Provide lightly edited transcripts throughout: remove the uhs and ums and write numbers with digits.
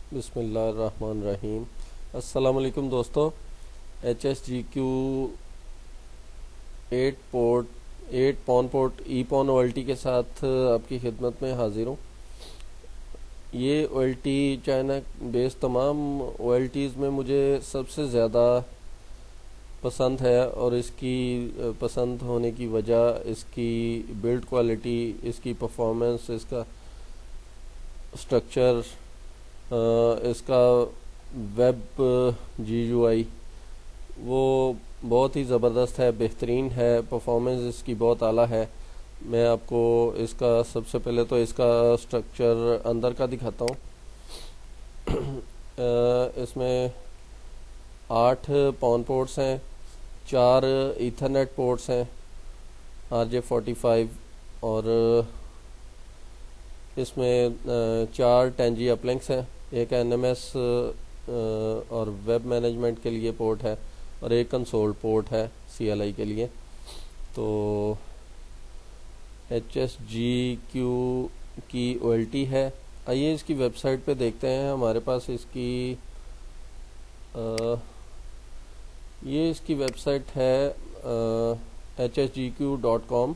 बिस्मिल्लाहिर्रहमानिर्रहीम। अस्सलाम वालेकुम दोस्तों। H S G Q 8 PON port E PON O के साथ आपकी खिदमत में हाजिर हूँ। ये ओ चाइना बेस्ड तमाम ओ में मुझे सबसे ज़्यादा पसंद है, और इसकी पसंद होने की वजह इसकी बिल्ड क्वालिटी, इसकी परफॉर्मेंस, इसका स्ट्रक्चर, इसका वेब GUI वो बहुत ही ज़बरदस्त है, बेहतरीन है। परफॉर्मेंस इसकी बहुत आला है। मैं आपको इसका सबसे पहले तो इसका स्ट्रक्चर अंदर का दिखाता हूँ। इसमें 8 पॉन पोर्ट्स हैं, 4 ईथरनेट पोर्ट्स हैं RJ45, और इसमें 4 10G अपलिंक्स हैं, एक NMS और वेब मैनेजमेंट के लिए पोर्ट है, और एक कंसोल पोर्ट है CLI के लिए। तो HSGQ की OLT है। आइए इसकी वेबसाइट पे देखते हैं। हमारे पास इसकी ये इसकी वेबसाइट है hsgq.com।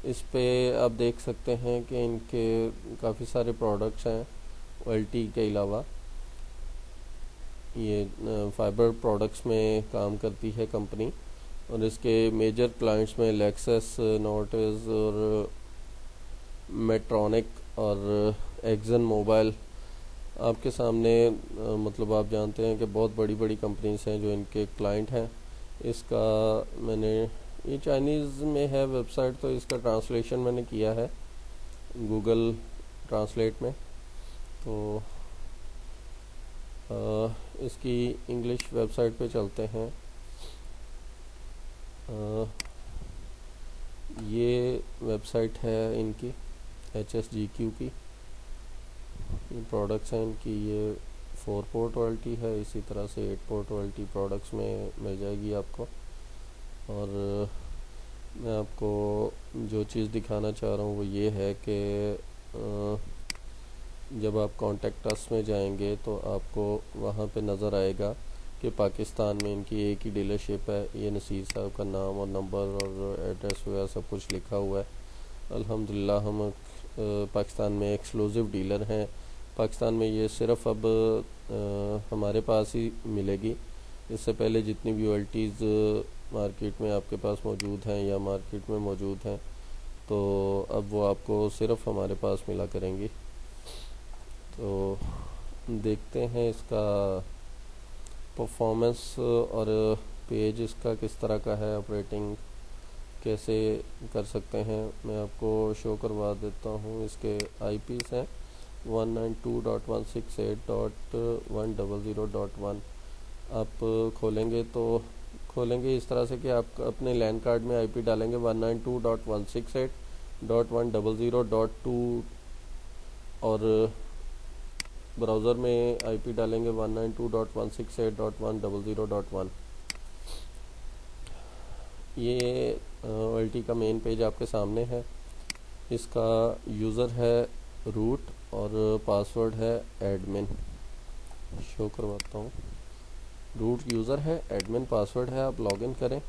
इस पे आप देख सकते हैं कि इनके काफ़ी सारे प्रोडक्ट्स हैं OLT के अलावा। ये फाइबर प्रोडक्ट्स में काम करती है कंपनी, और इसके मेजर क्लाइंट्स में लेक्सस, नोटिस और मेट्रॉनिक और एक्सन मोबाइल आपके सामने मतलब आप जानते हैं कि बहुत बड़ी बड़ी कंपनीज हैं जो इनके क्लाइंट हैं। इसका मैंने ये चाइनीज़ में है वेबसाइट, तो इसका ट्रांसलेशन मैंने किया है गूगल ट्रांसलेट में। तो इसकी इंग्लिश वेबसाइट पे चलते हैं। ये वेबसाइट है इनकी HSGQ की। ये प्रोडक्ट्स हैं इनकी। ये 4 पोर्ट OLT है, इसी तरह से 8 पोर्ट OLT प्रोडक्ट्स में मिल जाएगी आपको। और मैं आपको जो चीज़ दिखाना चाह रहा हूँ वो ये है कि जब आप कॉन्टेक्ट अस में जाएंगे तो आपको वहाँ पे नज़र आएगा कि पाकिस्तान में इनकी एक ही डीलरशिप है। ये नसीर साहब का नाम और नंबर और एड्रेस वगैरह सब कुछ लिखा हुआ है। अल्हम्दुलिल्लाह हम पाकिस्तान में एक्सक्लूसिव डीलर हैं। पाकिस्तान में ये सिर्फ अब हमारे पास ही मिलेगी। इससे पहले जितनी भी OLTs मार्केट में आपके पास मौजूद हैं या मार्केट में मौजूद हैं, तो अब वो आपको सिर्फ हमारे पास मिला करेंगी। तो देखते हैं इसका परफॉर्मेंस और पेज इसका किस तरह का है, ऑपरेटिंग कैसे कर सकते हैं। मैं आपको शो करवा देता हूँ। इसके IPs हैं 192.168.100.1। आप खोलेंगे इस तरह से कि आप अपने लैन कार्ड में IP डालेंगे 192.168.100.2, और ब्राउज़र में IP डालेंगे 192.168.100.1। ये OLT का मेन पेज आपके सामने है। इसका यूज़र है रूट और पासवर्ड है एडमिन। शो करवाता हूँ। रूट यूज़र है, एडमिन पासवर्ड है। आप लॉगिन करें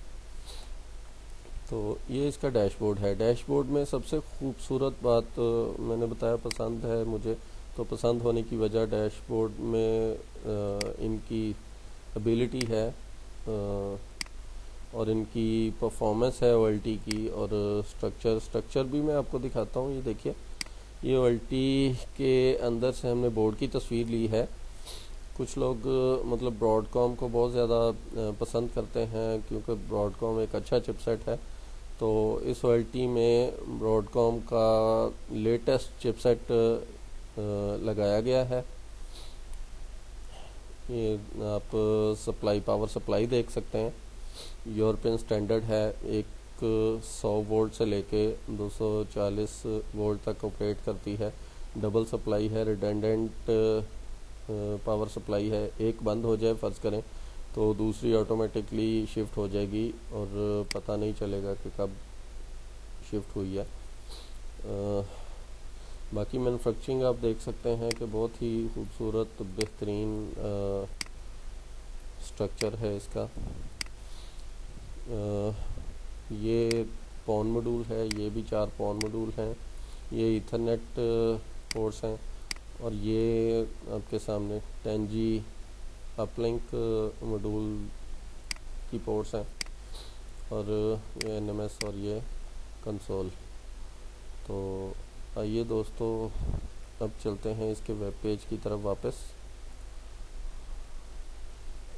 तो ये इसका डैशबोर्ड है। डैशबोर्ड में सबसे खूबसूरत बात मैंने बताया पसंद है मुझे। तो पसंद होने की वजह डैशबोर्ड में इनकी एबिलिटी है, और इनकी परफॉर्मेंस है OLT की, और स्ट्रक्चर भी मैं आपको दिखाता हूँ। ये देखिए, ये OLT के अंदर से हमने बोर्ड की तस्वीर ली है। कुछ लोग मतलब ब्रॉडकॉम को बहुत ज़्यादा पसंद करते हैं क्योंकि ब्रॉडकॉम एक अच्छा चिपसेट है। तो इस OLT में ब्रॉडकॉम का लेटेस्ट चिपसेट लगाया गया है। ये आप पावर सप्लाई देख सकते हैं। यूरोपियन स्टैंडर्ड है। एक 100 वोल्ट से लेके 240 वोल्ट तक ऑपरेट करती है। डबल सप्लाई है, रिडंडेंट पावर सप्लाई है। एक बंद हो जाए फ़र्ज़ करें तो दूसरी ऑटोमेटिकली शिफ्ट हो जाएगी और पता नहीं चलेगा कि कब शिफ्ट हुई है। बाकी मैन्युफैक्चरिंग आप देख सकते हैं कि बहुत ही खूबसूरत बेहतरीन स्ट्रक्चर है इसका। ये पॉन मॉड्यूल है, ये भी 4 पॉन मॉड्यूल हैं, ये ईथरनेट पोर्ट्स हैं, और ये आपके सामने 10G अपलिंक मॉड्यूल की पोर्ट्स हैं, और ये NMS और ये कंसोल। तो आइए दोस्तों अब चलते हैं इसके वेब पेज की तरफ वापस।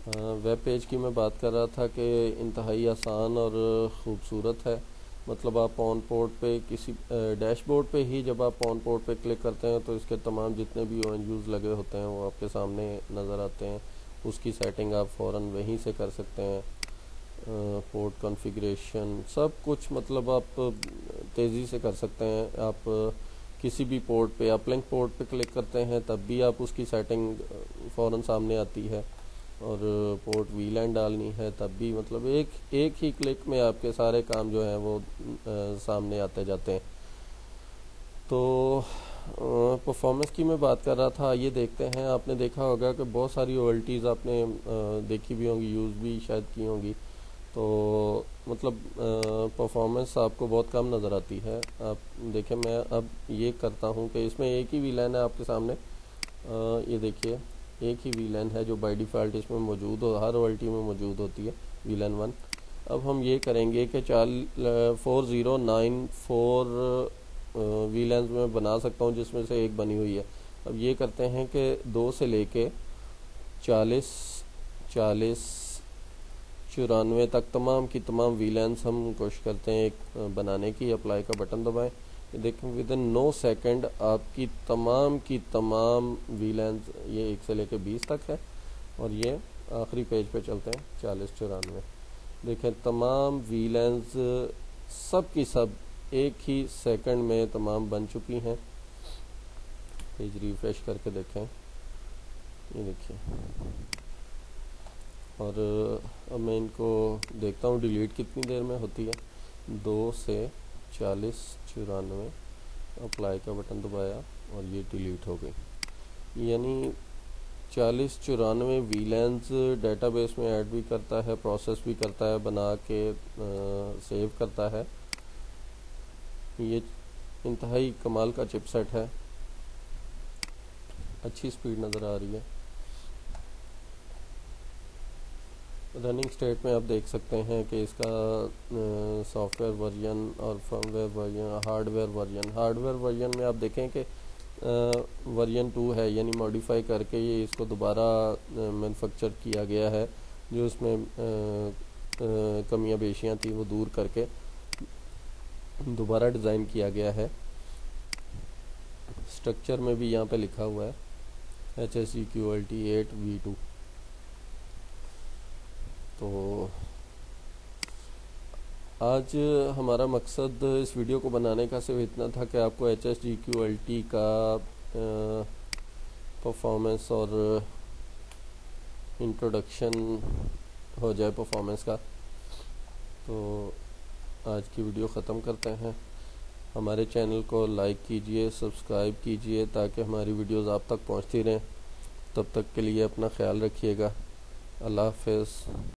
वेब पेज की मैं बात कर रहा था कि इंतहाई आसान और ख़ूबसूरत है। मतलब आप ऑन पोर्ट पे किसी डैशबोर्ड पे ही जब आप ऑन पोर्ट पे क्लिक करते हैं तो इसके तमाम जितने भी ONUs लगे होते हैं वो आपके सामने नज़र आते हैं। उसकी सेटिंग आप फ़ौरन वहीं से कर सकते हैं। पोर्ट कॉन्फ़िगरेशन सब कुछ मतलब आप तेज़ी से कर सकते हैं। आप किसी भी पोर्ट पे अपलिंक पोर्ट पे क्लिक करते हैं तब भी आप उसकी सेटिंग फ़ौरन सामने आती है, और पोर्ट VLAN डालनी है तब भी, मतलब एक ही क्लिक में आपके सारे काम जो हैं वो सामने आते जाते हैं। तो परफॉर्मेंस की मैं बात कर रहा था, ये देखते हैं। आपने देखा होगा कि बहुत सारी OLTs आपने देखी भी होंगी, यूज़ भी शायद की होंगी। तो मतलब परफॉर्मेंस आपको बहुत कम नज़र आती है। आप देखें, मैं अब ये करता हूँ कि इसमें एक ही VLAN है आपके सामने। ये देखिए, एक ही VLAN है जो बाय डिफ़ॉल्ट इसमें मौजूद हो, हर OLT में मौजूद होती है, VLAN 1। अब हम ये करेंगे कि 4094 VLANs में बना सकता हूँ, जिसमें से एक बनी हुई है। अब ये करते हैं कि 2 से लेके 40, 94 तक तमाम की तमाम VLANs हम कोशिश करते हैं एक बनाने की। अप्लाई का बटन दबाएं, देखें विदिन 9 सेकंड आपकी की तमाम VLANs, ये 1 से लेके 20 तक है। और ये आखिरी पेज पे चलते हैं 4094, देखें तमाम VLANs सब की सब एक ही सेकंड में तमाम बन चुकी हैं। पेज रिफ्रेश करके देखें, ये देखिए। और अब मैं इनको देखता हूँ डिलीट कितनी देर में होती है। 2 से 4094, अप्लाई का बटन दबाया और ये डिलीट हो गई। यानी 4094 VLANs डेटाबेस में ऐड भी करता है, प्रोसेस भी करता है, बना के सेव करता है। ये इंतहाई कमाल का चिपसेट है, अच्छी स्पीड नज़र आ रही है। रनिंग स्टेट में आप देख सकते हैं कि इसका सॉफ्टवेयर वर्जन और फर्मवेयर वर्जन, हार्डवेयर वर्जन में आप देखें कि वर्जन 2 है, यानी मॉडिफाई करके ये इसको दोबारा मैन्युफैक्चर किया गया है। जो इसमें कमियां पेशियां थी वो दूर करके दोबारा डिज़ाइन किया गया है। स्ट्रक्चर में भी यहाँ पे लिखा हुआ है HSEQLT 8v2। तो आज हमारा मकसद इस वीडियो को बनाने का सिर्फ इतना था कि आपको HSEQLT का परफॉर्मेंस और इंट्रोडक्शन हो जाए परफॉर्मेंस का। तो आज की वीडियो ख़त्म करते हैं। हमारे चैनल को लाइक कीजिए, सब्सक्राइब कीजिए ताकि हमारी वीडियोस आप तक पहुंचती रहें। तब तक के लिए अपना ख्याल रखिएगा। अल्लाह हाफ़िज़।